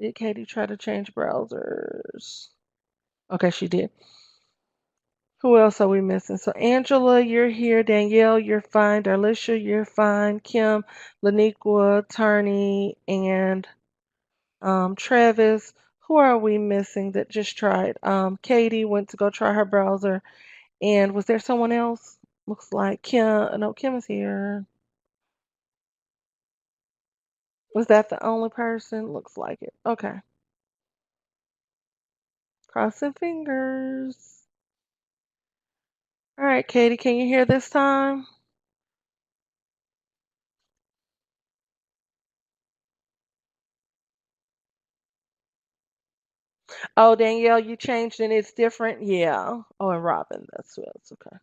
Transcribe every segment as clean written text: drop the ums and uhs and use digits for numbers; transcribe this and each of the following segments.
Did Katie try to change browsers? Okay, she did. Who else are we missing? So Angela, you're here. Danielle, you're fine. Darlisha, you're fine. Kim, Laniqua, Turney, and Travis. Who are we missing that just tried? Katie went to go try her browser. And was there someone else? Looks like Kim. No, Kim is here. Was that the only person? Looks like it. Okay. Crossing fingers. All right, Katie, can you hear this time? Oh, Danielle, you changed and it's different? Yeah. Oh, and Robin, that's what it's okay.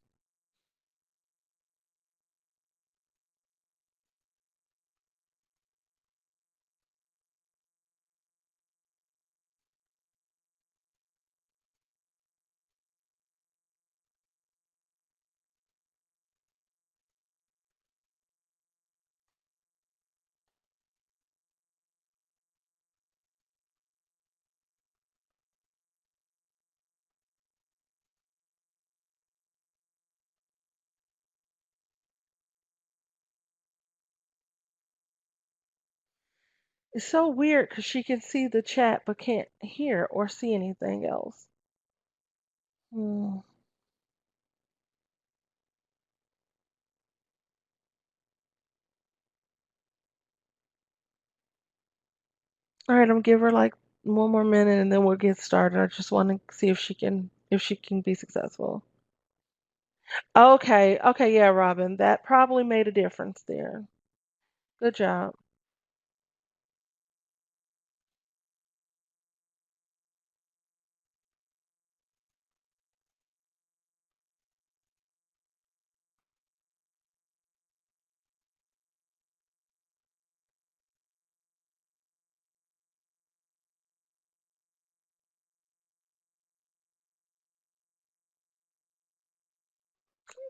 It's so weird because she can see the chat but can't hear or see anything else. Hmm. All right, I'm gonna give her like one more minute and then we'll get started. I just want to see if she can be successful. Okay, okay, yeah, Robin, that probably made a difference there. Good job.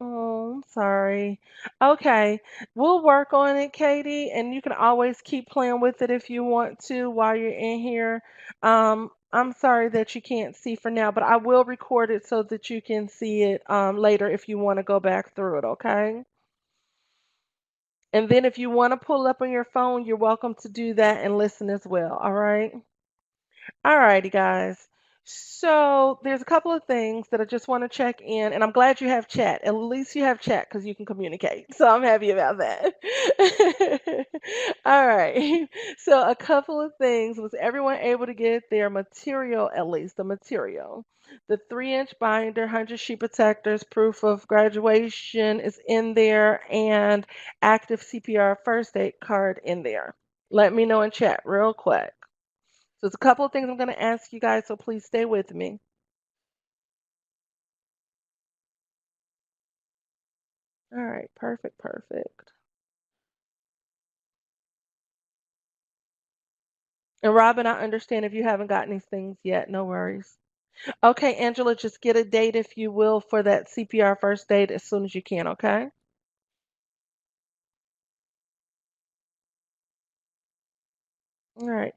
Oh, I'm sorry. Okay, we'll work on it, Katie, and you can always keep playing with it if you want to while you're in here. I'm sorry that you can't see for now, but I will record it so that you can see it later if you want to go back through it, okay? And then if you want to pull up on your phone, you're welcome to do that and listen as well, all right? Alrighty, guys. So there's a couple of things that I just want to check in, and I'm glad you have chat. At least you have chat because you can communicate. So I'm happy about that. All right. So a couple of things. Was everyone able to get their material, at least the material? The 3-inch binder, 100 sheet protectors, proof of graduation is in there, and active CPR first aid card in there. Let me know in chat real quick. So there's a couple of things I'm going to ask you guys, so please stay with me. All right, perfect, perfect. And Robin, I understand if you haven't gotten these things yet, no worries. Okay, Angela, just get a date if you will for that CPR first aid as soon as you can, okay? All right.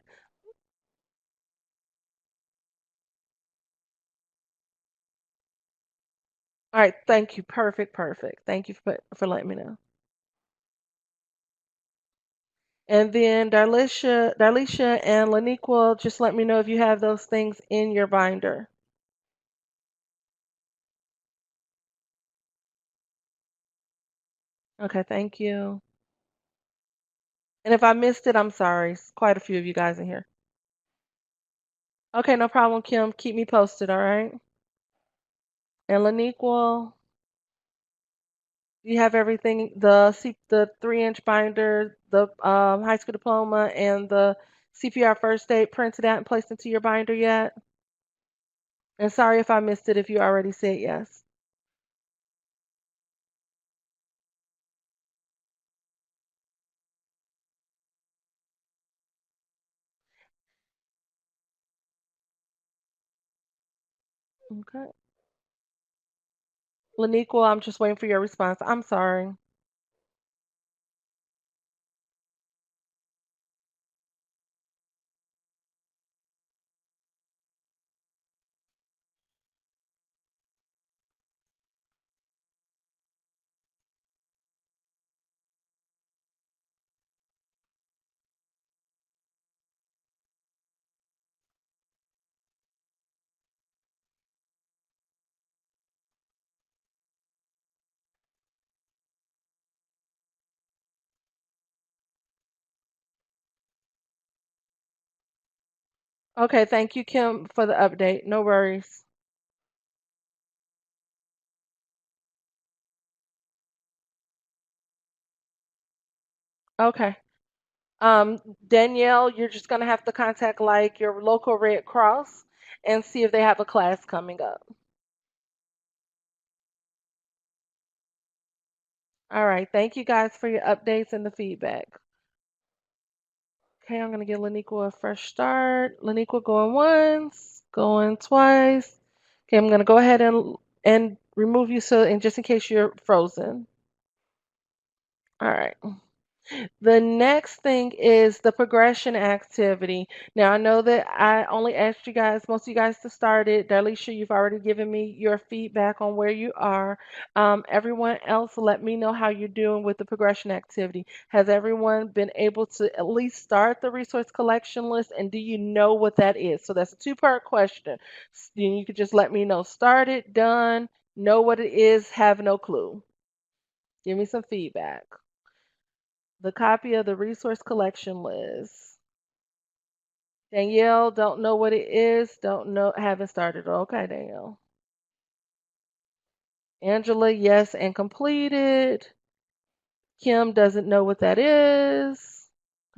All right, thank you. Perfect, perfect. Thank you for letting me know. And then Darlisha and Laniqua, just let me know if you have those things in your binder. Okay, thank you. And if I missed it, I'm sorry. It's quite a few of you guys in here. Okay, no problem, Kim. Keep me posted, all right? And Laniqua, you have everything, the 3-inch binder, the high school diploma, and the CPR first aid printed out and placed into your binder yet? And sorry if I missed it if you already said yes. Okay. Laniqua, I'm just waiting for your response. I'm sorry. Okay, thank you, Kim, for the update. No worries. Okay. Danielle, you're just gonna have to contact like your local Red Cross and see if they have a class coming up. All right. Thank you guys for your updates and the feedback. Okay, I'm gonna give Laniqua a fresh start. Laniqua going once, going twice. Okay, I'm gonna go ahead and remove you so and just in case you're frozen. All right. The next thing is the progression activity. Now, I know that I only asked you guys, most of you guys to start it. Darlisha, you've already given me your feedback on where you are. Everyone else, let me know how you're doing with the progression activity. Has everyone been able to at least start the resource collection list? And do you know what that is? So that's a two-part question. You could just let me know. Started, done, know what it is, have no clue. Give me some feedback. The copy of the resource collection list. Danielle, don't know what it is. Don't know, haven't started. Okay, Danielle. Angela, yes, and completed. Kim doesn't know what that is.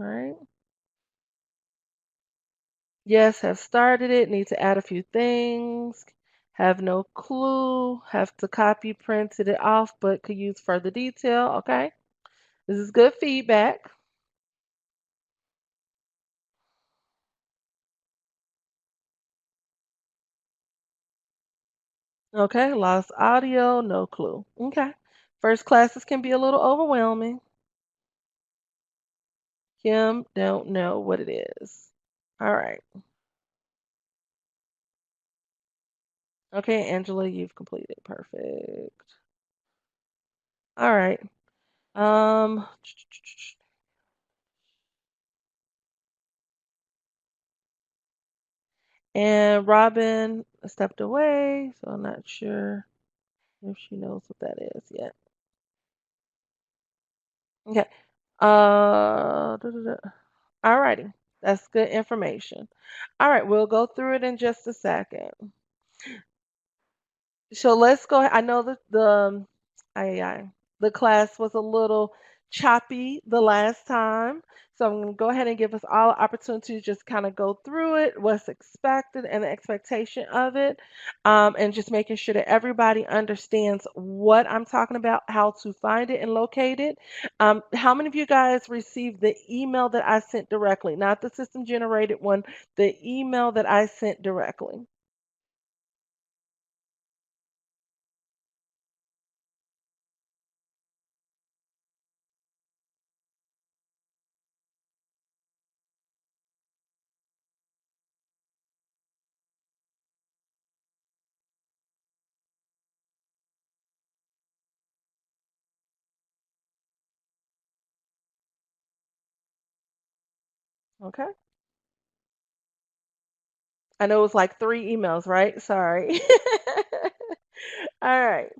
All right. Yes, have started it. Need to add a few things. Have no clue. Have to copy, printed it off, but could use further detail. Okay. This is good feedback. Okay. Lost audio. No clue. Okay. First classes can be a little overwhelming. Kim, don't know what it is. All right. Okay, Angela, you've completed. Perfect. All right. Um, and Robin stepped away, so I'm not sure if she knows what that is yet. Okay. All righty. That's good information. All right, we'll go through it in just a second. So let's go. I know that the class was a little choppy the last time, so I'm going to go ahead and give us all an opportunity to just kind of go through it, what's expected, and the expectation of it, and just making sure that everybody understands what I'm talking about, how to find it and locate it. How many of you guys received the email that I sent directly, not the system generated one, the email that I sent directly? Okay. I know it was like three emails, right? Sorry. All right.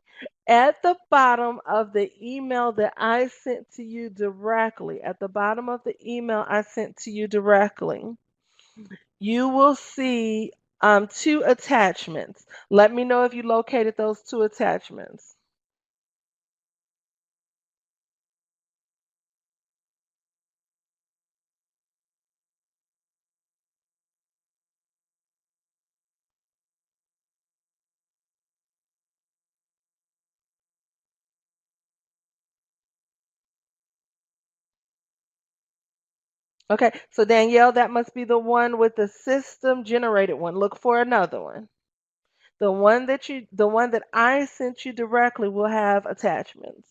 At the bottom of the email that I sent to you directly, at the bottom of the email I sent to you directly, you will see two attachments. Let me know if you located those two attachments. Okay, so Danielle, that must be the one with the system generated one. Look for another one. The one that I sent you directly will have attachments.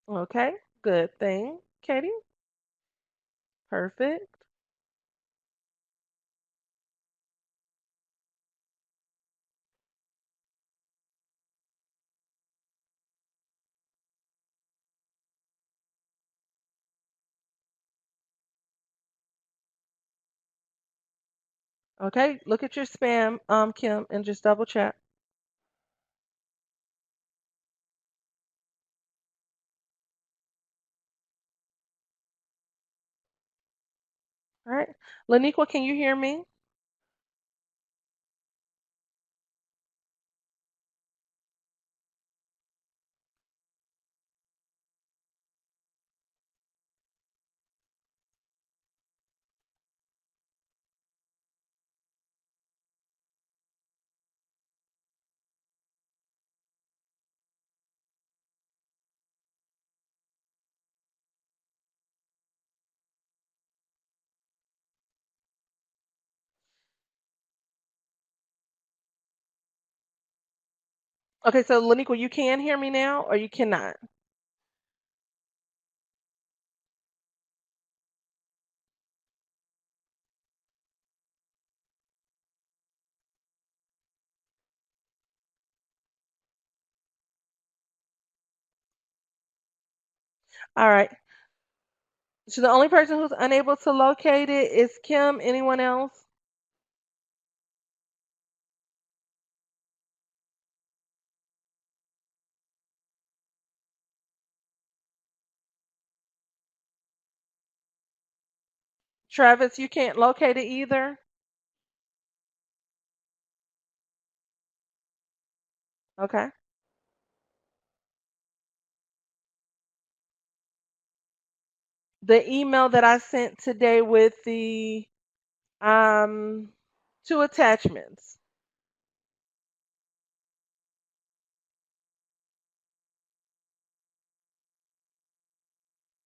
Okay, good thing. Katie, perfect. Okay, look at your spam, Kim, and just double check. All right. Laniqua, can you hear me? Okay, so Laniqua, you can hear me now or you cannot? All right. So the only person who's unable to locate it is Kim. Anyone else? Travis, you can't locate it either? Okay. The email that I sent today with the um 2 attachments.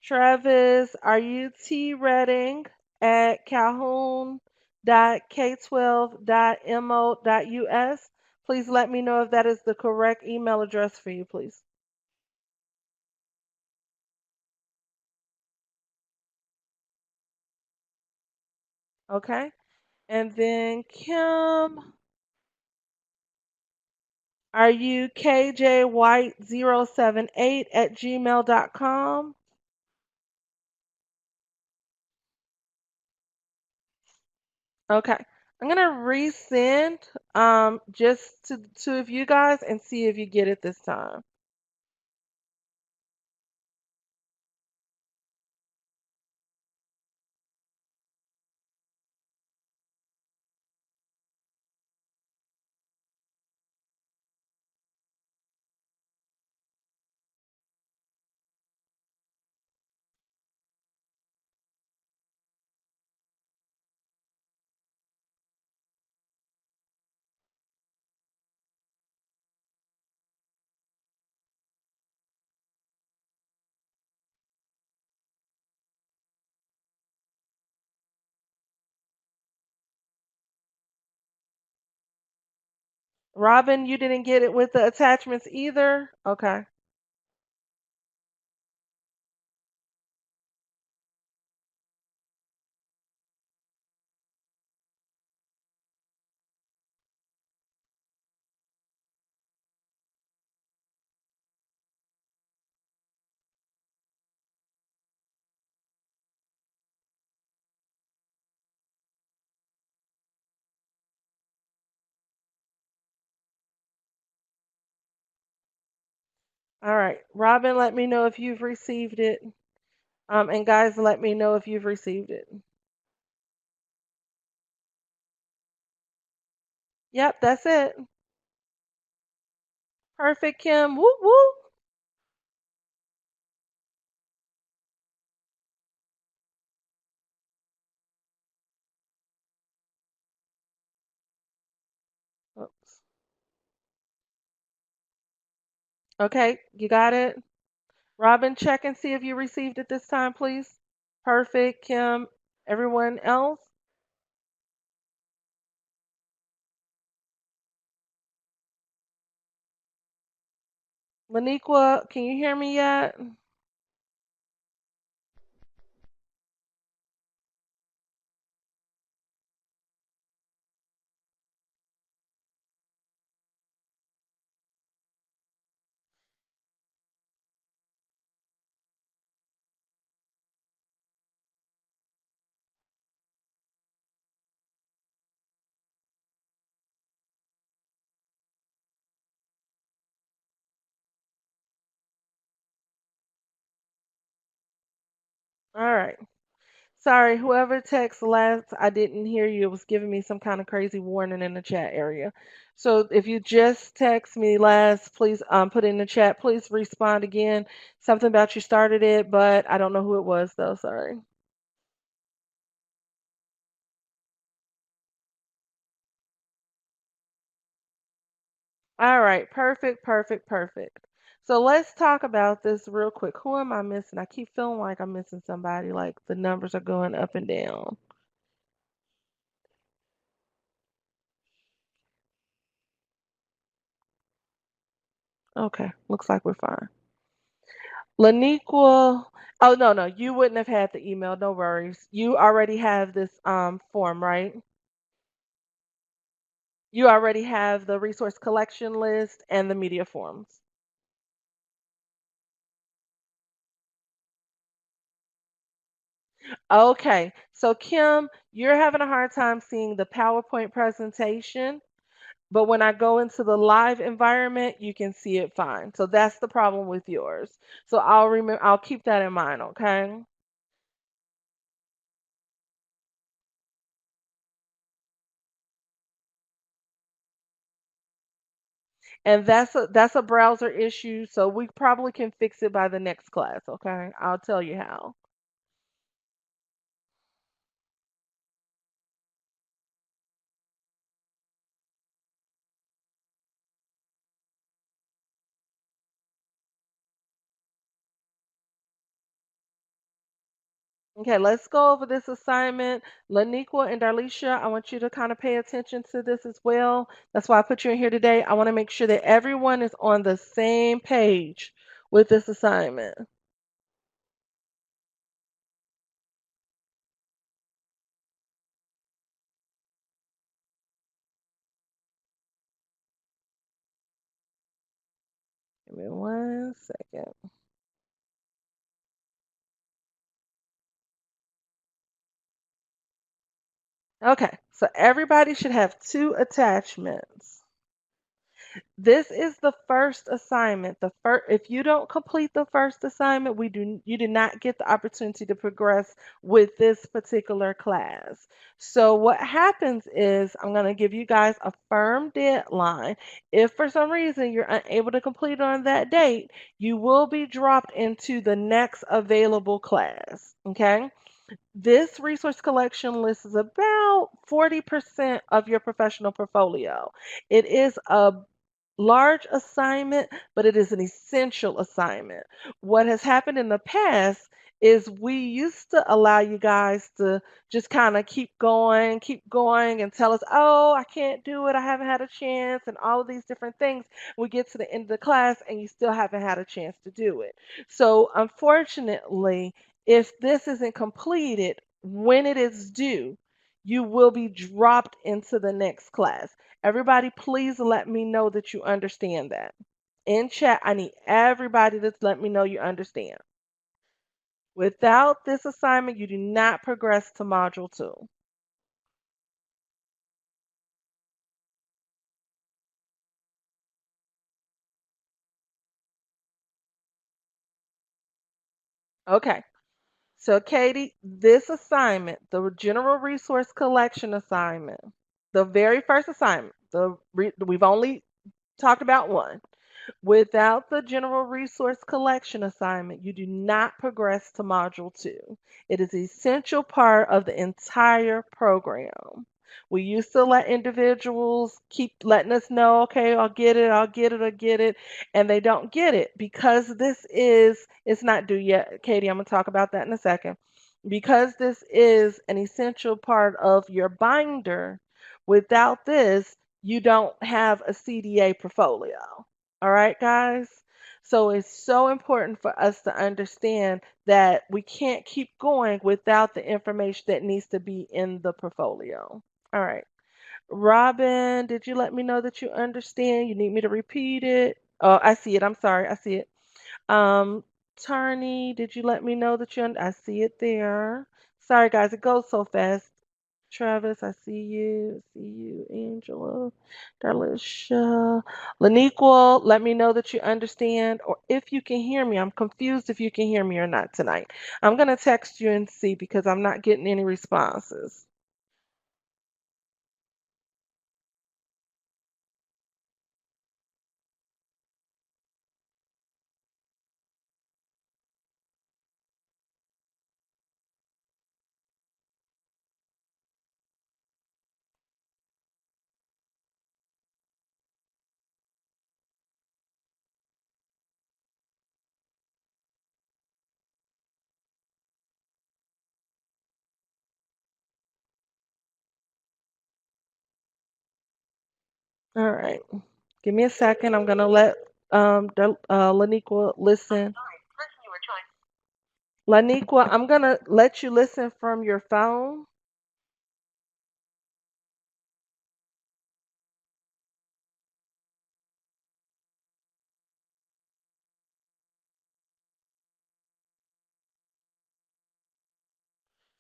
Travis, are you T Redding at calhoun.k12.mo.us? Please let me know if that is the correct email address for you, please. Okay. And then Kim, are you kjwhite078 at gmail.com? Okay. I'm gonna resend just to two of you guys and see if you get it this time. Robin, you didn't get it with the attachments either? Okay. All right. Robin, let me know if you've received it. And guys, let me know if you've received it. Yep, that's it. Perfect, Kim. Woo woo. Oops. Okay, you got it. Robin, check and see if you received it this time, please. Perfect, Kim. Everyone else? Laniqua, can you hear me yet? right. Sorry, whoever texted last, I didn't hear you. It was giving me some kind of crazy warning in the chat area. So if you just text me last, please put it in the chat. Please respond again. Something about you started it, but I don't know who it was though. Sorry. All right, perfect, perfect, perfect. So let's talk about this real quick. Who am I missing? I keep feeling like I'm missing somebody, like the numbers are going up and down. Okay, looks like we're fine. Laniqua, oh no, no, you wouldn't have had the email, no worries. You already have this form, right? You already have the resource collection list and the media forms. Okay, so Kim, you're having a hard time seeing the PowerPoint presentation, but when I go into the live environment, you can see it fine. So that's the problem with yours. So I'll keep that in mind, okay? And that's a browser issue, so we probably can fix it by the next class, okay? I'll tell you how. Okay, let's go over this assignment. Laniqua and Darlisha, I want you to kind of pay attention to this as well. That's why I put you in here today. I want to make sure that everyone is on the same page with this assignment. Give me 1 second. Okay, so everybody should have two attachments. This is the first assignment. The first, if you don't complete the first assignment, you do not get the opportunity to progress with this particular class. So what happens is I'm going to give you guys a firm deadline. If for some reason you're unable to complete on that date, you will be dropped into the next available class. Okay? This resource collection list is about 40% of your professional portfolio. It is a large assignment, but it is an essential assignment. What has happened in the past is we used to allow you guys to just kind of keep going, and tell us, oh, I can't do it, I haven't had a chance, and all of these different things. We get to the end of the class and you still haven't had a chance to do it. So, unfortunately, if this isn't completed when it is due, you will be dropped into the next class. Everybody, please let me know that you understand that. In chat, I need everybody to let me know you understand. Without this assignment, you do not progress to Module 2. Okay, so Katie, this assignment, the General Resource Collection assignment, the very first assignment, we've only talked about one. Without the general resource collection assignment, you do not progress to Module 2. It is an essential part of the entire program. We used to let individuals keep letting us know, okay, I'll get it, I'll get it, I'll get it, and they don't get it because it's not due yet. Katie, I'm going to talk about that in a second. Because this is an essential part of your binder, without this, you don't have a CDA portfolio. All right, guys? So it's so important for us to understand that we can't keep going without the information that needs to be in the portfolio. All right. Robin, did you let me know that you understand? You need me to repeat it? Oh, I see it. I'm sorry. I see it. Um, Tarney, did you let me know that I see it there? Sorry, guys. It goes so fast. Travis, I see you. I see you, Angela, Darlisha. Laniqua, let me know that you understand or if you can hear me. I'm confused if you can hear me or not tonight. I'm going to text you and see because I'm not getting any responses. All right. Give me a second. I'm going to let Laniqua listen. Laniqua, I'm going to let you listen from your phone.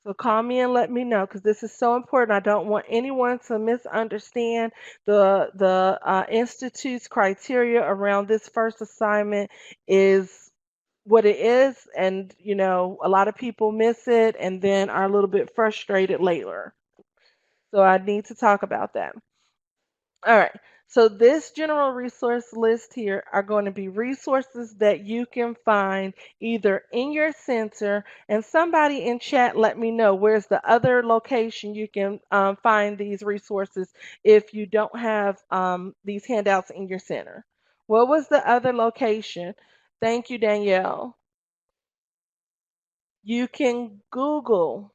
So call me and let me know because this is so important. I don't want anyone to misunderstand the institute's criteria around this first assignment is what it is, and a lot of people miss it and then are a little bit frustrated later. So I need to talk about that. All right. So this general resource list here are going to be resources that you can find either in your center, and somebody in chat let me know where's the other location you can find these resources if you don't have these handouts in your center. What was the other location? Thank you, Danielle. You can Google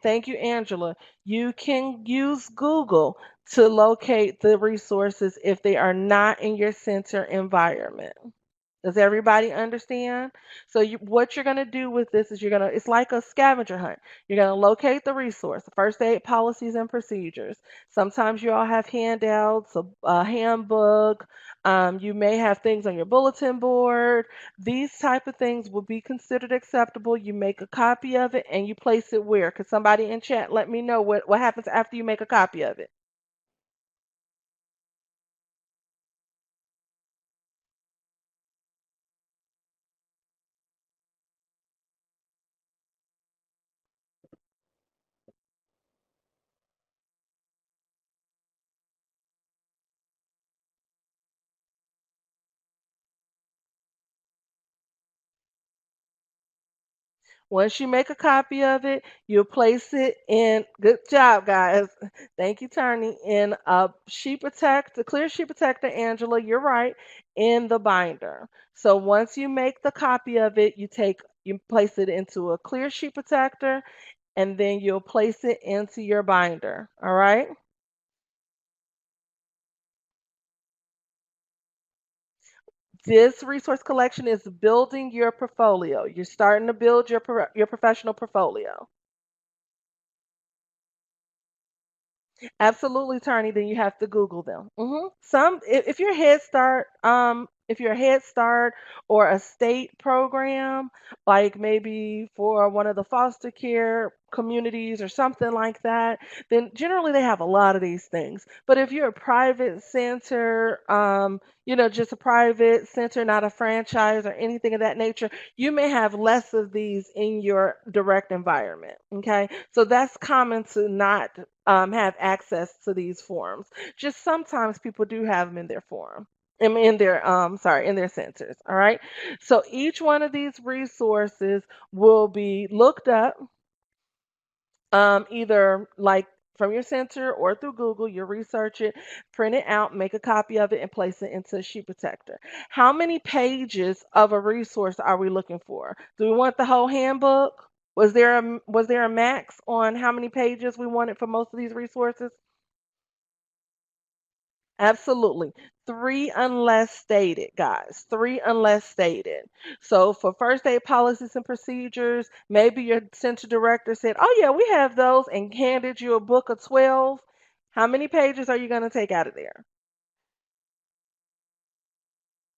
thank you, Angela. You can use Google to locate the resources if they are not in your center environment. Does everybody understand? So what you're going to do with this is it's like a scavenger hunt. You're going to locate the resource, first aid policies and procedures. Sometimes you all have handouts, a handbook. You may have things on your bulletin board. These type of things will be considered acceptable. You make a copy of it and you place it where? Could somebody in chat let me know what happens after you make a copy of it? Once you make a copy of it, you'll place it in, good job, guys. Thank you, Tony, in a sheet protector, clear sheet protector, Angela, you're right, in the binder. So once you make the copy of it, you place it into a clear sheet protector, and then you'll place it into your binder. All right? This resource collection is building your portfolio. You're starting to build your professional portfolio. Absolutely, Tony. Then you have to Google them. If you're if you're a Head Start or a state program, like maybe for one of the foster care communities or something like that, then generally they have a lot of these things. But if you're a private center, just a private center, not a franchise or anything of that nature, you may have less of these in your direct environment. Okay, so that's common to not have access to these forms. Just sometimes people do have them in their form. In their in their centers. All right. So each one of these resources will be looked up either like from your center or through Google. You research it, print it out, make a copy of it, and place it into a sheet protector. How many pages of a resource are we looking for? Do we want the whole handbook? Was there a max on how many pages we wanted for most of these resources? Absolutely. Three unless stated, guys. Three unless stated. So for first aid policies and procedures, maybe your center director said, oh, yeah, we have those, and handed you a book of 12. How many pages are you going to take out of there?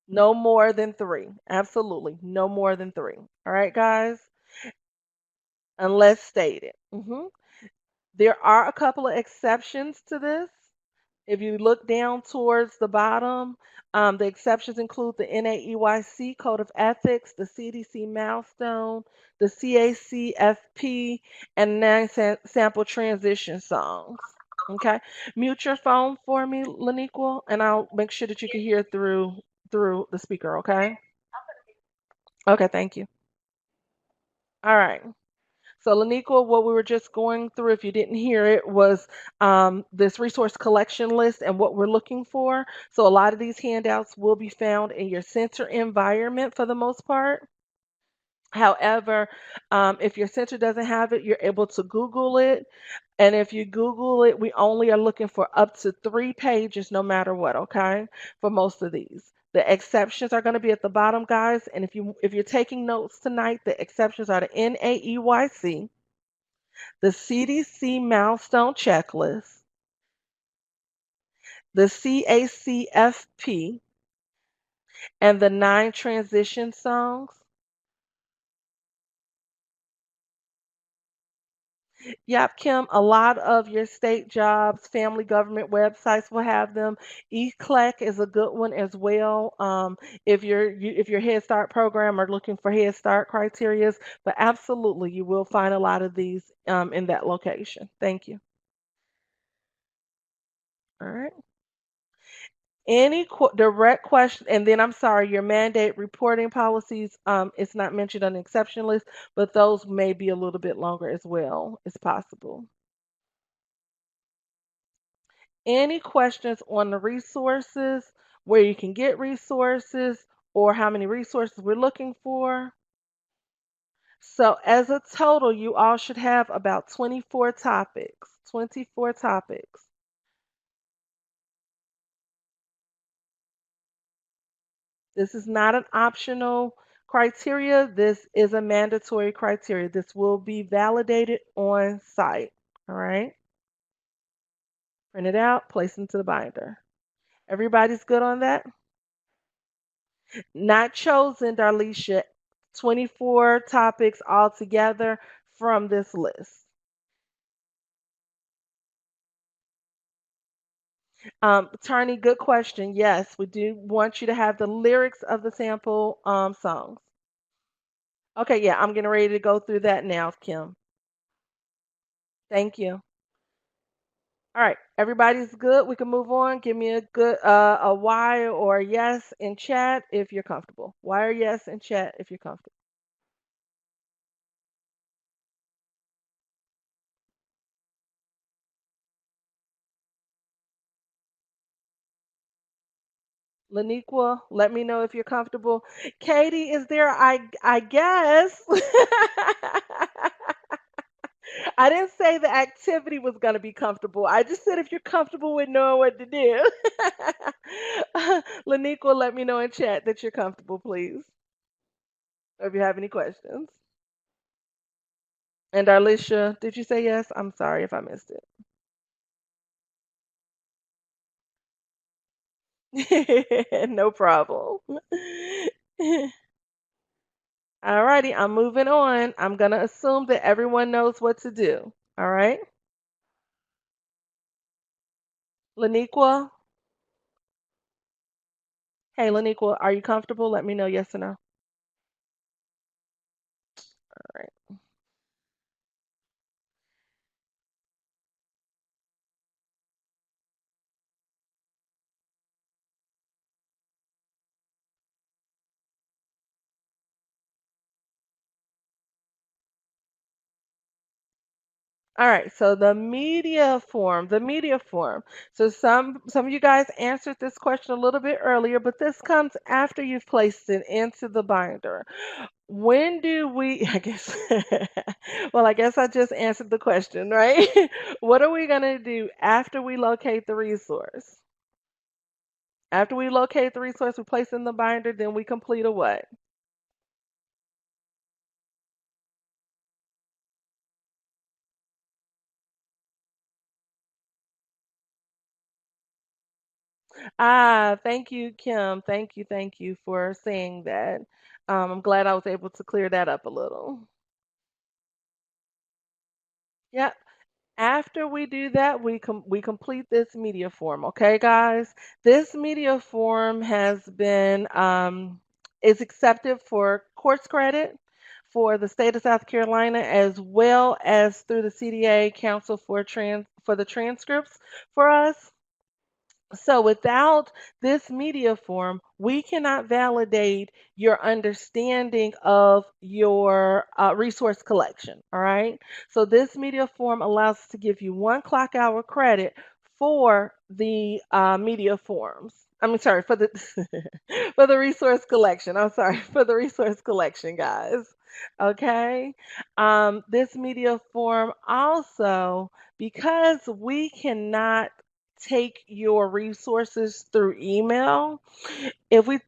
No more than three. Absolutely. No more than three. All right, guys? Unless stated. There are a couple of exceptions to this. If you look down towards the bottom, the exceptions include the NAEYC Code of Ethics, the CDC Milestone, the CACFP, and sample transition songs. Okay, mute your phone for me, Laniqua, and I'll make sure that you can hear through the speaker. Okay. Okay. Thank you. All right. So, Laniqua, what we were just going through, if you didn't hear it, was this resource collection list and what we're looking for. So, a lot of these handouts will be found in your center environment for the most part. However, if your center doesn't have it, you're able to Google it. And if you Google it, we only are looking for up to 3 pages no matter what, okay? For most of these. The exceptions are going to be at the bottom, guys. And if you're taking notes tonight, the exceptions are the NAEYC, the CDC milestone checklist, the CACFP, and the 9 transition songs. Yep, Kim, a lot of your state jobs, family government websites will have them. eCLEC is a good one as well. If your Head Start program are looking for Head Start criterias, but absolutely you will find a lot of these in that location. Thank you. All right. Any direct question, and then I'm sorry, your mandate reporting policies, it's not mentioned on the exception list, but those may be a little bit longer as well. It's possible. Any questions on the resources, where you can get resources, or how many resources we're looking for? So as a total, you all should have about 24 topics. 24 topics. This is not an optional criteria. This is a mandatory criteria. This will be validated on site. All right. Print it out, place into the binder. Everybody's good on that? Not chosen, Darlisha. 24 topics altogether from this list. Tarny, good question. Yes, we do want you to have the lyrics of the sample songs. Okay, yeah, I'm getting ready to go through that now, Kim. Thank you. All right, everybody's good. We can move on. Give me a good a Y or a yes in chat if you're comfortable. Y or yes in chat if you're comfortable. Laniqua, let me know if you're comfortable. Katie, is there I guess. I didn't say the activity was going to be comfortable. I just said if you're comfortable with knowing what to do. Laniqua, let me know in chat that you're comfortable, please. Or if you have any questions. And Arlisha, did you say yes? I'm sorry if I missed it. No problem. Alrighty, I'm moving on. I'm going to assume that everyone knows what to do. All right. Laniqua. Hey, Laniqua, are you comfortable? Let me know yes or no. All right. All right, so the media form. So some of you guys answered this question a little bit earlier, but this comes after you've placed it into the binder. When do we, I guess, well, I guess I just answered the question, right? What are we going to do after we locate the resource? After we locate the resource, we place it in the binder, then we complete a what? Ah, thank you, Kim. Thank you for saying that. I'm glad I was able to clear that up a little. Yeah, After we do that, we complete this media form, okay, guys? This media form has been is accepted for course credit for the state of South Carolina as well as through the CDA Council for the transcripts for us. So without this media form, we cannot validate your understanding of your resource collection. All right. So this media form allows us to give you 1 clock hour credit for the media forms. I mean, sorry, for the for the resource collection. I'm sorry, for the resource collection, guys. Okay. This media form also, because we cannot take your resources through email. If we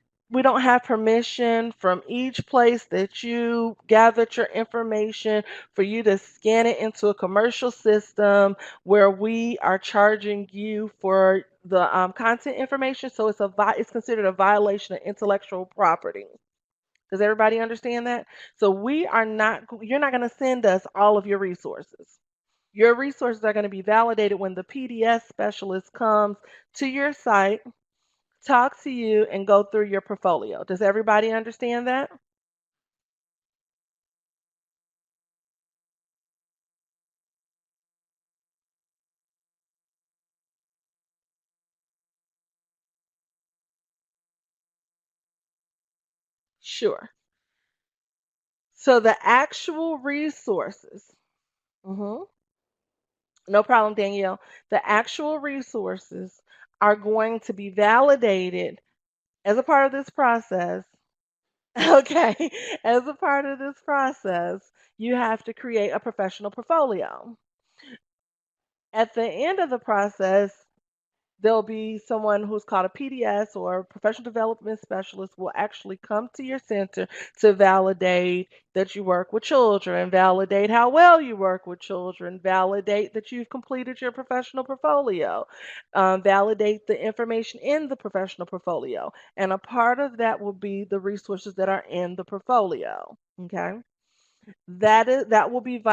don't have permission from each place that you gathered your information for you to scan it into a commercial system where we are charging you for the content information. So it's considered a violation of intellectual property. Does everybody understand that? So you're not going to send us all of your resources. Your resources are going to be validated when the PDS specialist comes to your site, talk to you, and go through your portfolio. Does everybody understand that? Sure. So the actual resources, mhm, no problem, Danielle. The actual resources are going to be validated as a part of this process. Okay, as a part of this process, you have to create a professional portfolio. At the end of the process, there'll be someone who's called a PDS or professional development specialist will actually come to your center to validate that you work with children, validate how well you work with children, validate that you've completed your professional portfolio, validate the information in the professional portfolio. And a part of that will be the resources that are in the portfolio. Okay. That will be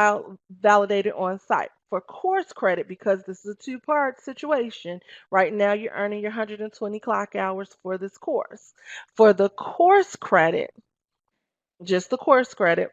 validated on site. For course credit, because this is a two-part situation, right now you're earning your 120 clock hours for this course. For the course credit, just the course credit,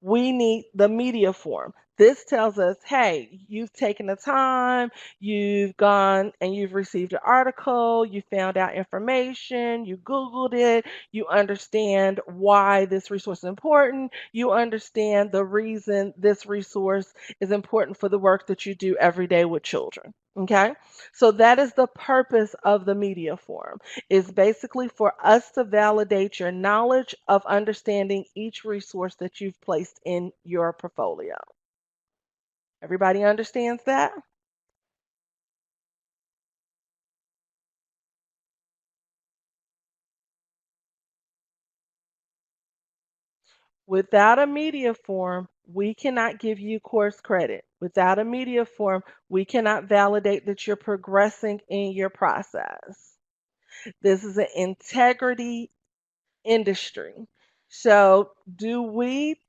we need the media form. This tells us, hey, you've taken the time, you've gone and you've received an article, you found out information, you Googled it, you understand why this resource is important, you understand the reason this resource is important for the work that you do every day with children. Okay, so that is the purpose of the media form, is basically for us to validate your knowledge of understanding each resource that you've placed in your portfolio. Everybody understands that? Without a media form, we cannot give you course credit. Without a media form, we cannot validate that you're progressing in your process. This is an integrity industry. So, do we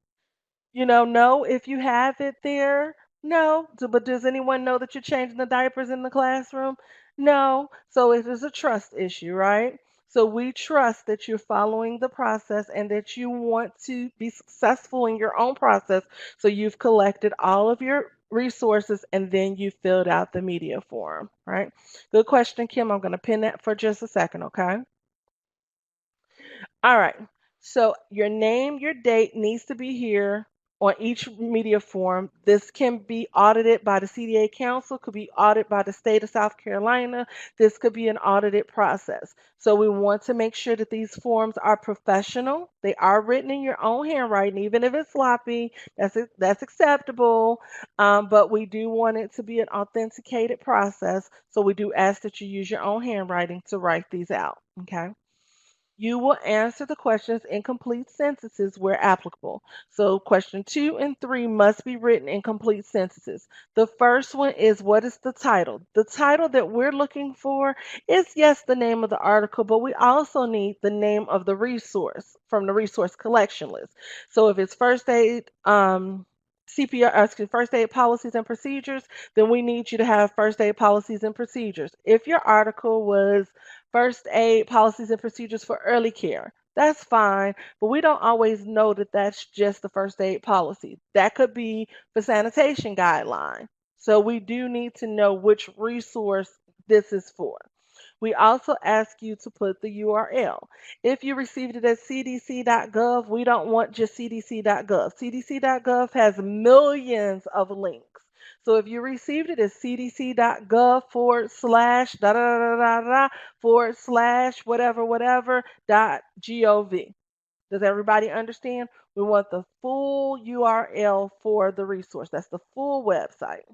know if you have it there? No. But does anyone know that you're changing the diapers in the classroom? No. So it is a trust issue, right? So we trust that you're following the process and that you want to be successful in your own process. So you've collected all of your resources and then you filled out the media form, right? Good question, Kim. I'm going to pin that for just a second, okay? All right. So your name, your date needs to be here on each media form. This can be audited by the CDA Council, could be audited by the state of South Carolina. This could be an audited process. So we want to make sure that these forms are professional. They are written in your own handwriting, even if it's sloppy. That's acceptable. But we do want it to be an authenticated process. So we do ask that you use your own handwriting to write these out. Okay. You will answer the questions in complete sentences where applicable. So question 2 and 3 must be written in complete sentences. The first one is, what is the title? The title that we're looking for is, yes, the name of the article, but we also need the name of the resource from the resource collection list. So if it's first aid, first aid policies and procedures, then we need you to have first aid policies and procedures. If your article was first aid policies and procedures for early care, that's fine, but we don't always know that that's just the first aid policy. That could be the sanitation guideline. So we do need to know which resource this is for. We also ask you to put the URL. If you received it at cdc.gov, we don't want just cdc.gov. cdc.gov has millions of links. So if you received it at cdc.gov/, da da da da da / whatever whatever .gov. Does everybody understand? We want the full URL for the resource. That's the full website.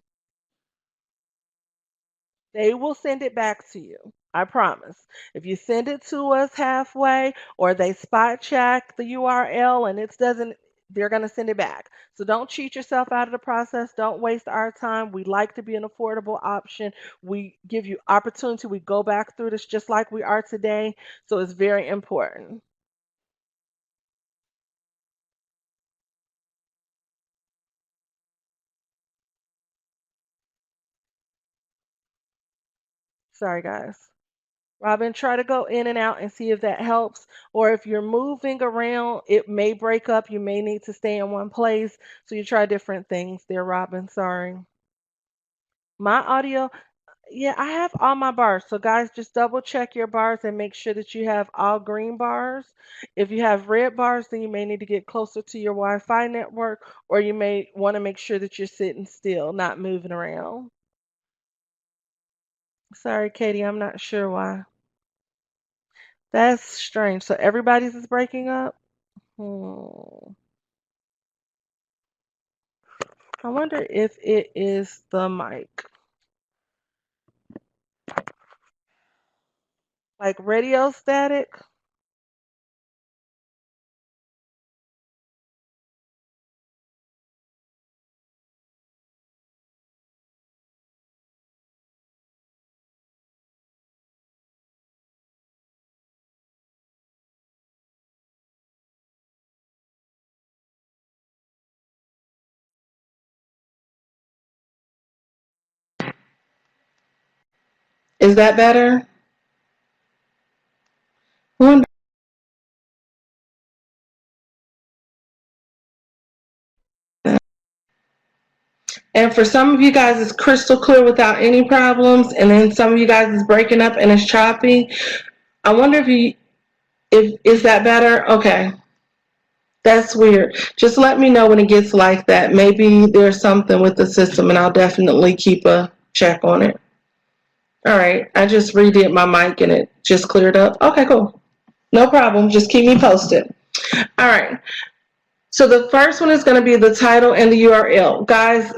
They will send it back to you. I promise. If you send it to us halfway or they spot check the URL and it doesn't, they're going to send it back. So don't cheat yourself out of the process. Don't waste our time. We like to be an affordable option. We give you opportunity. We go back through this just like we are today. So it's very important. Sorry, guys. Robin, try to go in and out and see if that helps. Or if you're moving around, it may break up. You may need to stay in one place. So you try different things there, Robin. Sorry. My audio, yeah, I have all my bars. So guys, just double check your bars and make sure that you have all green bars. If you have red bars, then you may need to get closer to your Wi-Fi network, or you may want to make sure that you're sitting still, not moving around. Sorry, Katie, I'm not sure why. That's strange. So everybody's is breaking up? Hmm. I wonder if it is the mic. Like radio static? Is that better? Wonder- And for some of you guys, it's crystal clear without any problems, and then some of you guys is breaking up and it's choppy. I wonder if is that better? Okay, that's weird. Just let me know when it gets like that. Maybe there's something with the system, and I'll definitely keep a check on it. All right, I just redid my mic and it just cleared up. Okay, cool. No problem. Just keep me posted. All right. So the first one is going to be the title and the URL. Guys,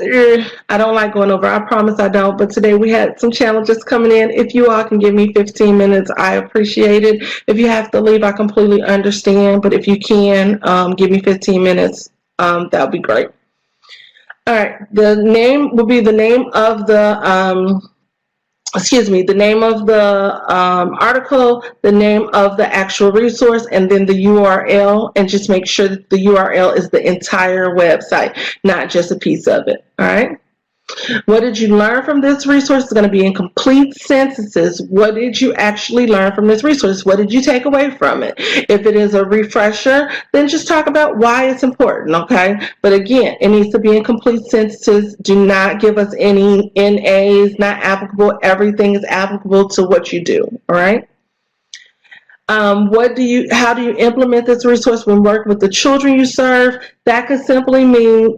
I don't like going over. I promise I don't. But today we had some challenges coming in. If you all can give me 15 minutes, I appreciate it. If you have to leave, I completely understand. But if you can, give me 15 minutes, that would be great. All right. The name will be the name of the the name of the article, the name of the actual resource, and then the URL, and just make sure that the URL is the entire website, not just a piece of it. All right. What did you learn from this resource? It's going to be in complete sentences. What did you actually learn from this resource? What did you take away from it? If it is a refresher, then just talk about why it's important, okay? But again, it needs to be in complete sentences. Do not give us any NAs, not applicable. Everything is applicable to what you do, all right? How do you implement this resource when working with the children you serve? That could simply mean,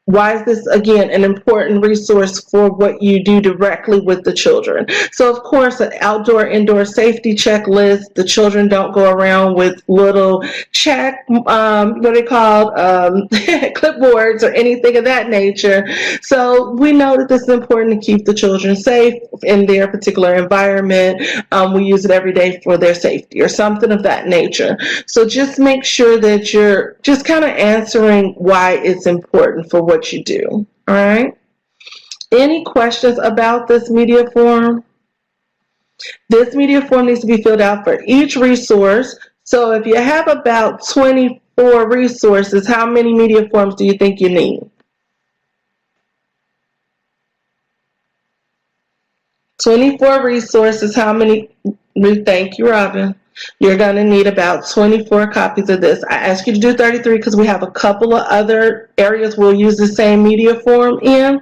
why is this, again, an important resource for what you do directly with the children? So, of course, an outdoor, indoor safety checklist. The children don't go around with little what are they called, clipboards or anything of that nature. So we know that this is important to keep the children safe in their particular environment. We use it every day for their safety or something of that nature. So just make sure that you're just kind of answering why it's important for what you do. All right. Any questions about this media form? This media form needs to be filled out for each resource. So if you have about 24 resources, how many media forms do you think you need? 24 resources. How many? Thank you, Robin. You're going to need about 24 copies of this. I asked you to do 33 because we have a couple of other areas we'll use the same media form in.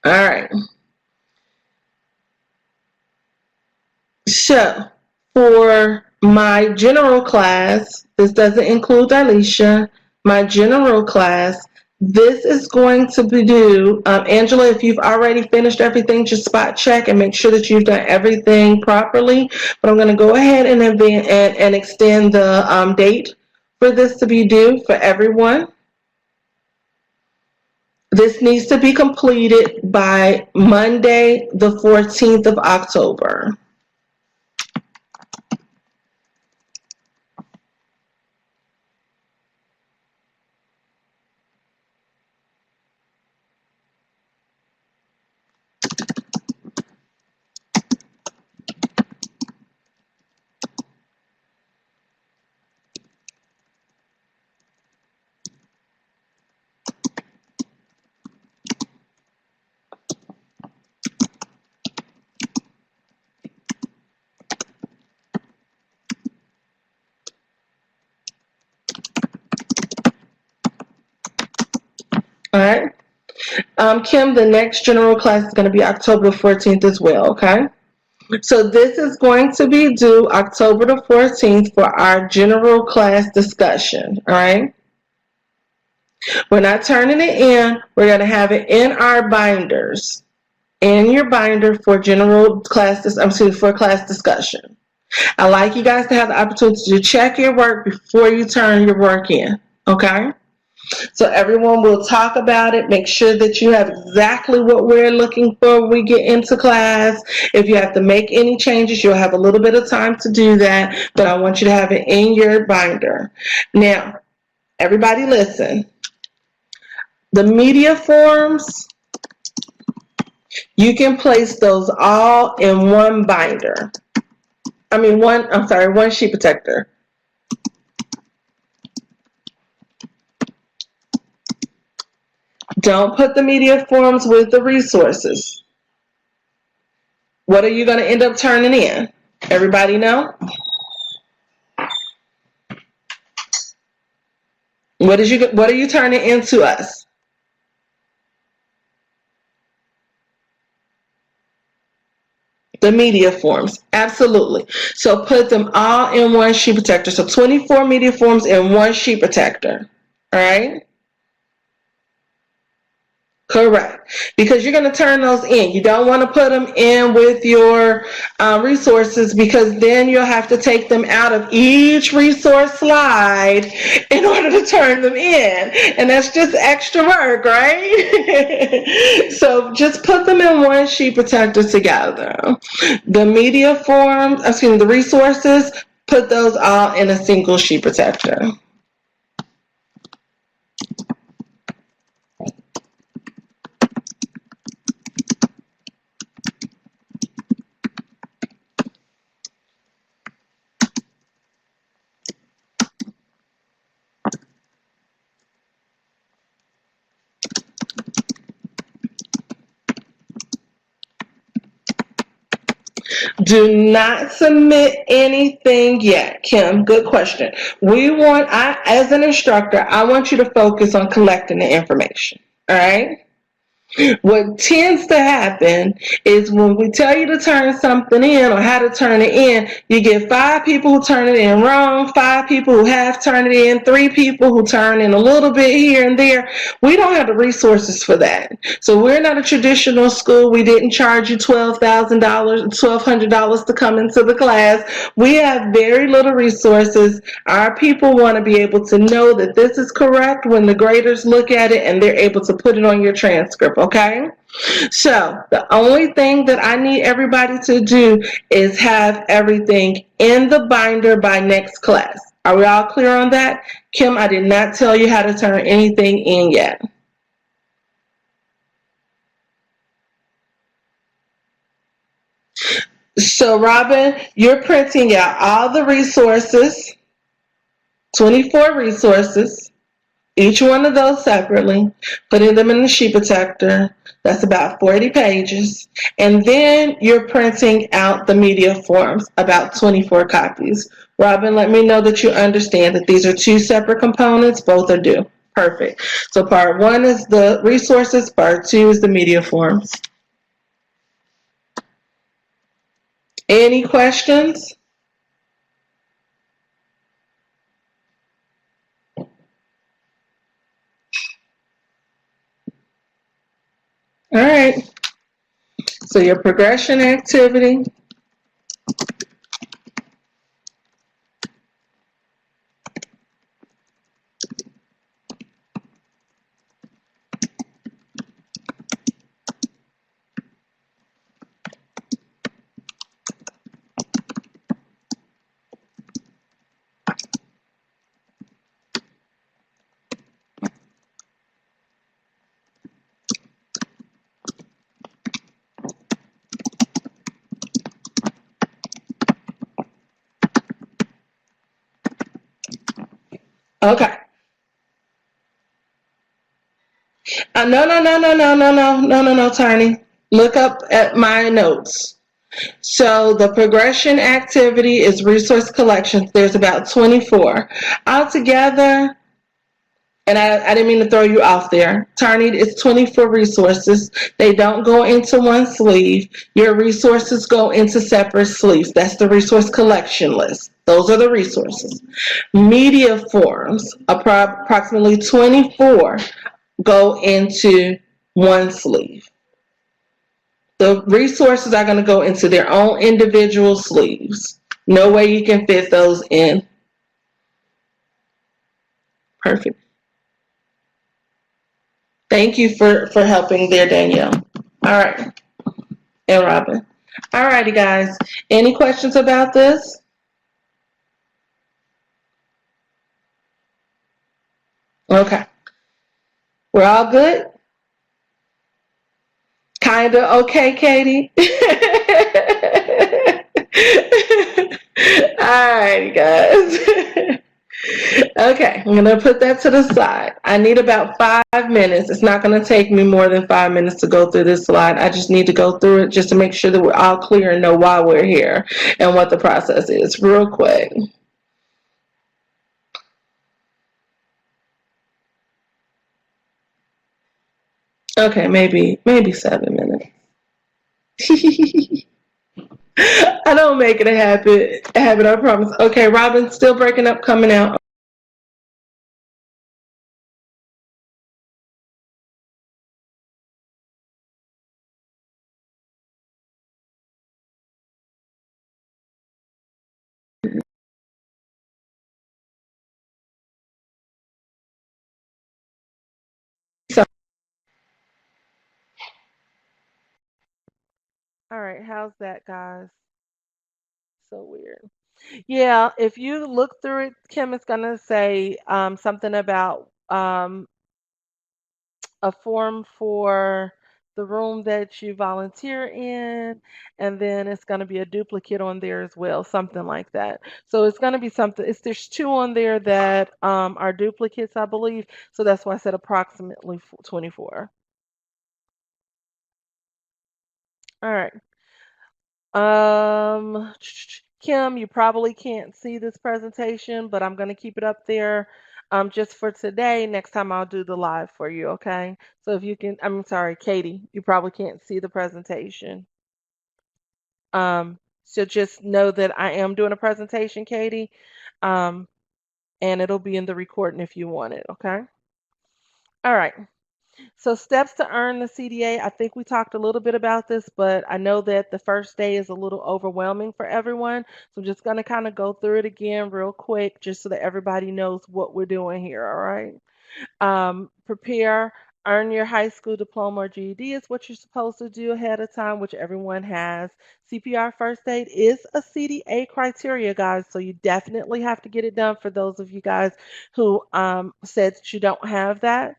All right. So for my general class, this doesn't include Alicia, my general class, this is going to be due, Angela, if you've already finished everything, just spot check and make sure that you've done everything properly. But I'm going to go ahead and extend the date for this to be due for everyone. This needs to be completed by Monday, the 14th of October. All right. Kim, the next general class is going to be October the 14th as well, okay? So this is going to be due October the 14th for our general class discussion, all right? We're not turning it in. We're going to have it in our binders, in your binder for general class, for class discussion. I like you guys to have the opportunity to check your work before you turn your work in, okay? So everyone will talk about it. Make sure that you have exactly what we're looking for when we get into class. If you have to make any changes, you'll have a little bit of time to do that, but I want you to have it in your binder. Now, everybody listen. The media forms, you can place those all in one binder. One sheet protector. Don't put the media forms with the resources. What are you going to end up turning in? Everybody know? What are you turning into us? The media forms, absolutely. So put them all in one sheet protector. So 24 media forms in one sheet protector, all right? Correct. Because you're going to turn those in. You don't want to put them in with your resources, because then you'll have to take them out of each resource slide in order to turn them in. And that's just extra work, right? So just put them in one sheet protector together. The media forms, the resources, put those all in a single sheet protector. Do not submit anything yet. Kim, good question. As an instructor, I want you to focus on collecting the information. All right? What tends to happen is when we tell you to turn something in or how to turn it in, you get 5 people who turn it in wrong, 5 people who half turn it in, 3 people who turn in a little bit here and there. We don't have the resources for that. So we're not a traditional school. We didn't charge you $12,000, $1,200 to come into the class. We have very little resources. Our people want to be able to know that this is correct when the graders look at it and they're able to put it on your transcript. Okay, so the only thing that I need everybody to do is have everything in the binder by next class. Are we all clear on that? Kim, I did not tell you how to turn anything in yet. So Robin, you're printing out all the resources, 24 resources. each one of those separately, putting them in the sheet protector. That's about 40 pages. And then you're printing out the media forms, about 24 copies. Robin, let me know that you understand that these are two separate components. Both are due. Perfect. So part one is the resources, part two is the media forms. Any questions? All right. So your progression activity. Okay. No, Tiny. Look up at my notes. So the progression activity is resource collections. There's about 24. Altogether, and I didn't mean to throw you off there. Tarney, it's 24 resources. They don't go into one sleeve. Your resources go into separate sleeves. That's the resource collection list. Those are the resources. Media forms, approximately 24, go into one sleeve. The resources are going to go into their own individual sleeves. No way you can fit those in. Perfect. Thank you for helping there, Danielle. All right. And Robin. All righty, guys. Any questions about this? Okay. We're all good? Kinda okay, Katie? All righty, guys. Okay, I'm gonna put that to the side. I need about 5 minutes. It's not gonna take me more than 5 minutes to go through this slide. I just need to go through it just to make sure that we're all clear and know why we're here and what the process is real quick. Okay, maybe 7 minutes. I don't make it a habit, I promise. Okay, Robin's still breaking up, coming out. So, all right, how's that, guys? So weird. Yeah, if you look through it, Kim is gonna say something about a form for the room that you volunteer in, and then it's going to be a duplicate on there as well, something like that. So it's going to be something. There's two on there that are duplicates, I believe. So that's why I said approximately 24. All right. Kim, you probably can't see this presentation, but I'm going to keep it up there just for today. Next time I'll do the live for you, okay? So if you can, I'm sorry, Katie, you probably can't see the presentation. So just know that I am doing a presentation, Katie, and it'll be in the recording if you want it, okay? All right. So steps to earn the CDA, I think we talked a little bit about this, but I know that the first day is a little overwhelming for everyone. So I'm just going to kind of go through it again real quick, just so that everybody knows what we're doing here, all right? Prepare, earn your high school diploma or GED is what you're supposed to do ahead of time, which everyone has. CPR first aid is a CDA criteria, guys, so you definitely have to get it done for those of you guys who said that you don't have that.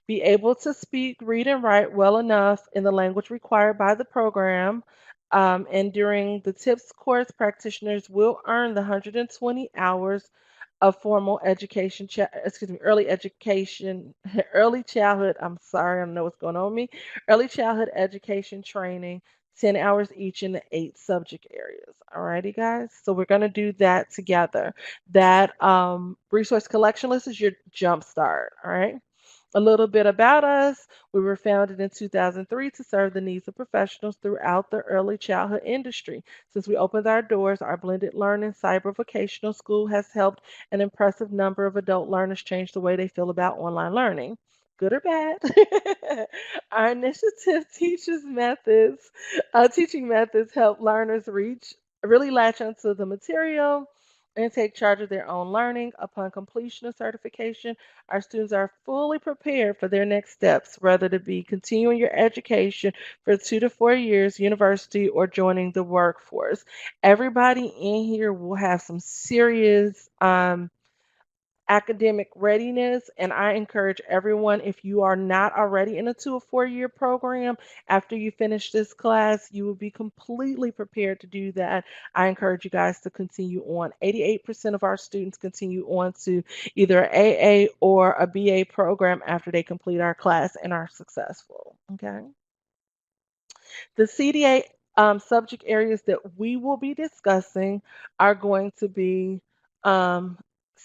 Be able to speak, read, and write well enough in the language required by the program. And during the TIPS course, practitioners will earn the 120 hours of formal education, early education, early childhood. I'm sorry, I don't know what's going on with me. Early childhood education training, 10 hours each in the 8 subject areas. Alrighty, guys. So we're going to do that together. That resource collection list is your jump start. All right. A little bit about us. We were founded in 2003 to serve the needs of professionals throughout the early childhood industry. Since we opened our doors, our blended learning cyber vocational school has helped an impressive number of adult learners change the way they feel about online learning. Good or bad? Our initiative teaching methods help learners really latch onto the material and take charge of their own learning. Upon completion of certification, our students are fully prepared for their next steps, whether to be continuing your education for 2 to 4 years, university, or joining the workforce. Everybody in here will have some serious academic readiness, and I encourage everyone, if you are not already in a 2 or 4 year program, after you finish this class you will be completely prepared to do that. I encourage you guys to continue on. 88% of our students continue on to either an AA or a BA program after they complete our class and are successful. Okay. The CDA subject areas that we will be discussing are going to be um,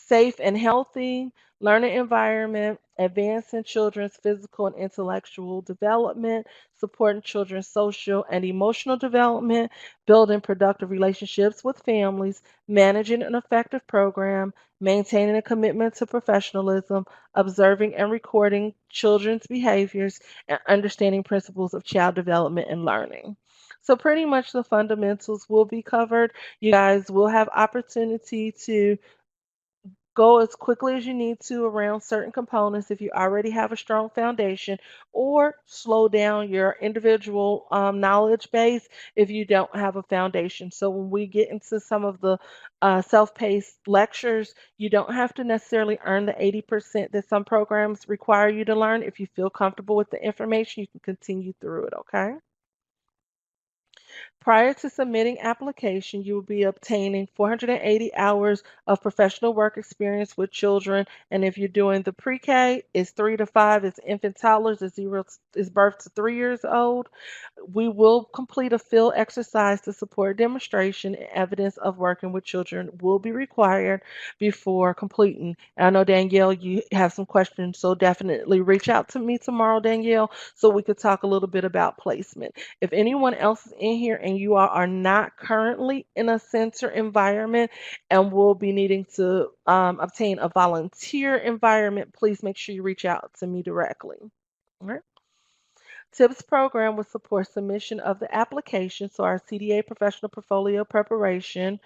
safe and healthy, learning environment, advancing children's physical and intellectual development, supporting children's social and emotional development, building productive relationships with families, managing an effective program, maintaining a commitment to professionalism, observing and recording children's behaviors, and understanding principles of child development and learning. So pretty much the fundamentals will be covered. You guys will have opportunity to go as quickly as you need to around certain components if you already have a strong foundation, or slow down your individual knowledge base if you don't have a foundation. So when we get into some of the self-paced lectures, you don't have to necessarily earn the 80% that some programs require you to learn. If you feel comfortable with the information, you can continue through it, okay? Prior to submitting application, you will be obtaining 480 hours of professional work experience with children. And if you're doing the pre-K, it's 3 to 5, it's infant toddlers, it's birth to 3 years old. We will complete a field exercise to support demonstration, and evidence of working with children will be required before completing. And I know, Danielle, you have some questions, so definitely reach out to me tomorrow, Danielle, so we could talk a little bit about placement. If anyone else is in here and you all are not currently in a center environment and will be needing to obtain a volunteer environment, please make sure you reach out to me directly. All right. TIPS program will support submission of the application, so our CDA professional portfolio preparation,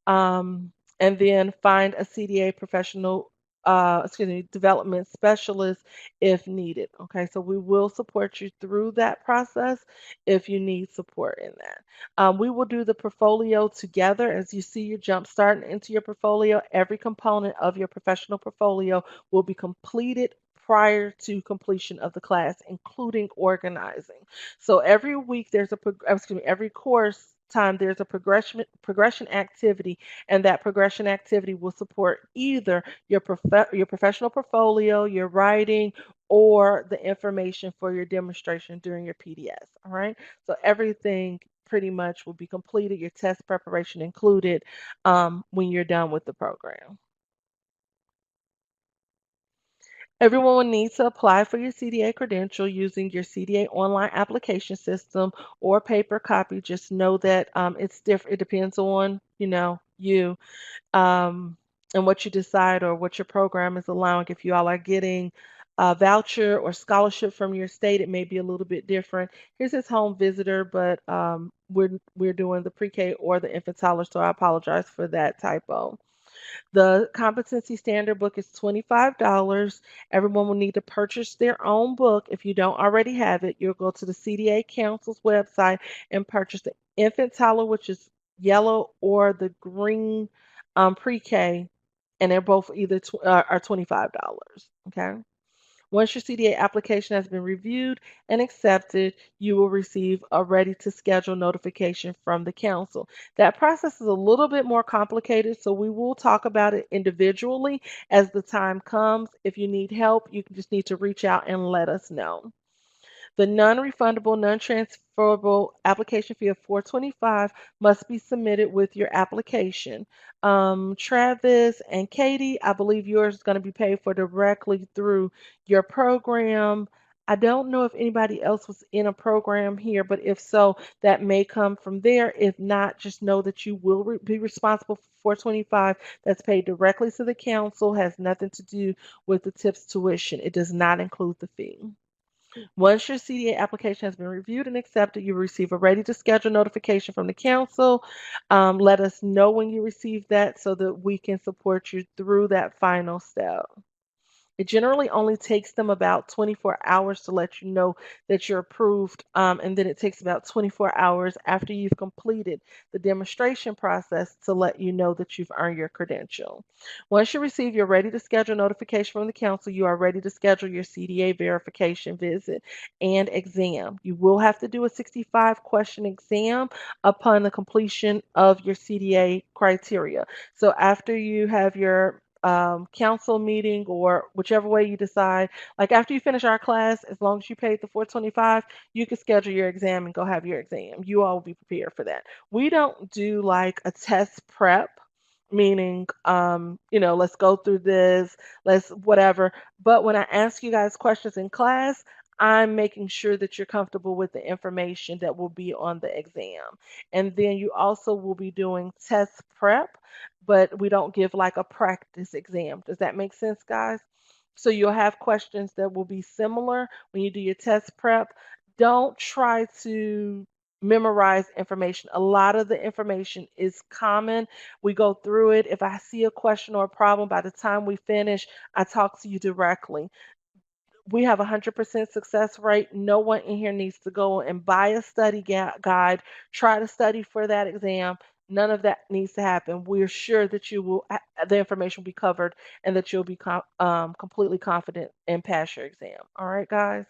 um, and then find a CDA professional, development specialist if needed. Okay, so we will support you through that process if you need support in that. We will do the portfolio together. As you see, you're jump starting into your portfolio. Every component of your professional portfolio will be completed prior to completion of the class, including organizing. So every week there's every course time there's a progression activity, and that progression activity will support either your professional portfolio, your writing, or the information for your demonstration during your PDS. All right. So everything pretty much will be completed, your test preparation included, when you're done with the program. Everyone will need to apply for your CDA credential using your CDA online application system or paper copy. Just know that it's different. It depends on, you and what you decide or what your program is allowing. If you all are getting a voucher or scholarship from your state, it may be a little bit different. Here's his home visitor, but we're doing the pre-K or the infant toddler, so I apologize for that typo. The competency standard book is $25. Everyone will need to purchase their own book. If you don't already have it, you'll go to the CDA Council's website and purchase the infant toddler, which is yellow, or the green pre-K, and they're both are $25. Okay. Once your CDA application has been reviewed and accepted, you will receive a ready to schedule notification from the council. That process is a little bit more complicated, so we will talk about it individually as the time comes. If you need help, you just need to reach out and let us know. The non-refundable, non-transferable application fee of $425 must be submitted with your application. Travis and Katie, I believe yours is going to be paid for directly through your program. I don't know if anybody else was in a program here, but if so, that may come from there. If not, just know that you will be responsible for $425. That's paid directly to the council, has nothing to do with the TIPS tuition. It does not include the fee. Once your CDA application has been reviewed and accepted, you will receive a ready to schedule notification from the council. Let us know when you receive that so that we can support you through that final step. It generally only takes them about 24 hours to let you know that you're approved, and then it takes about 24 hours after you've completed the demonstration process to let you know that you've earned your credential. Once you receive your ready to schedule notification from the council, you are ready to schedule your CDA verification visit and exam. You will have to do a 65 question exam upon the completion of your CDA criteria. So after you have your council meeting or whichever way you decide. Like after you finish our class, as long as you paid the 425, you can schedule your exam and go have your exam. You all will be prepared for that. We don't do like a test prep, meaning, let's go through this, let's whatever. But when I ask you guys questions in class, I'm making sure that you're comfortable with the information that will be on the exam. And then you also will be doing test prep, but we don't give like a practice exam. Does that make sense, guys? So you'll have questions that will be similar when you do your test prep. Don't try to memorize information. A lot of the information is common. We go through it. If I see a question or a problem, by the time we finish, I talk to you directly. We have a 100% success rate. No one in here needs to go and buy a study guide, try to study for that exam. None of that needs to happen. We're sure that the information will be covered and that you'll be completely confident and pass your exam. All right, guys?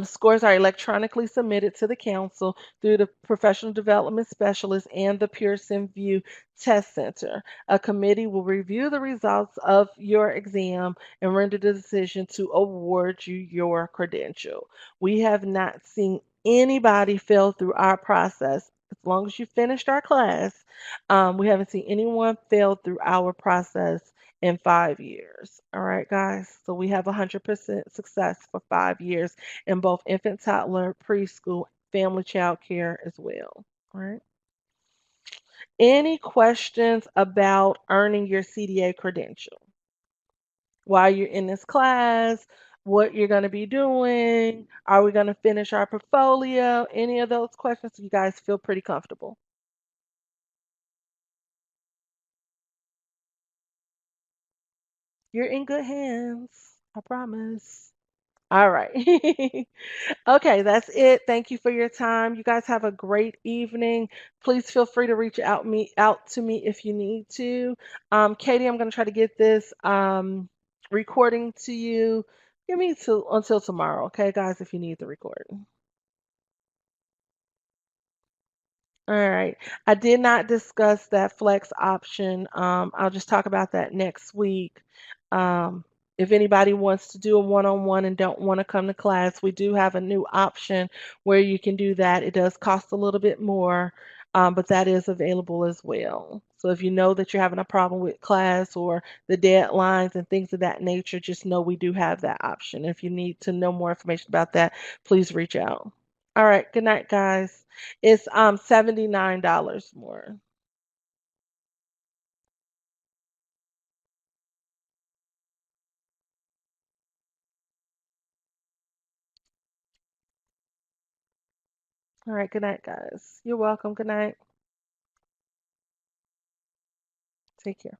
Scores are electronically submitted to the council through the professional development specialist and the Pearson View Test Center. A committee will review the results of your exam and render the decision to award you your credential. We have not seen anybody fail through our process. As long as you finished our class, we haven't seen anyone fail through our process in 5 years. All right, guys. So we have 100% success for 5 years in both infant, toddler, preschool, family child care as well. All right. Any questions about earning your CDA credential while you're in this class? What you're going to be doing? Are we going to finish our portfolio? Any of those questions? You guys feel pretty comfortable? You're in good hands. I promise. All right. Okay, that's it. Thank you for your time. You guys have a great evening. Please feel free to reach out to me if you need to. Katie, I'm going to try to get this recording to you. Give me until tomorrow, okay, guys, if you need the recording. All right. I did not discuss that flex option. I'll just talk about that next week. Um, if anybody wants to do a one-on-one and don't want to come to class, we do have a new option where you can do that. It does cost a little bit more, but that is available as well. So if you know that you're having a problem with class or the deadlines and things of that nature, just know we do have that option. If you need to know more information about that, please reach out. All right. Good night, guys. It's $79 more. All right, good night, guys. You're welcome. Good night. Take care.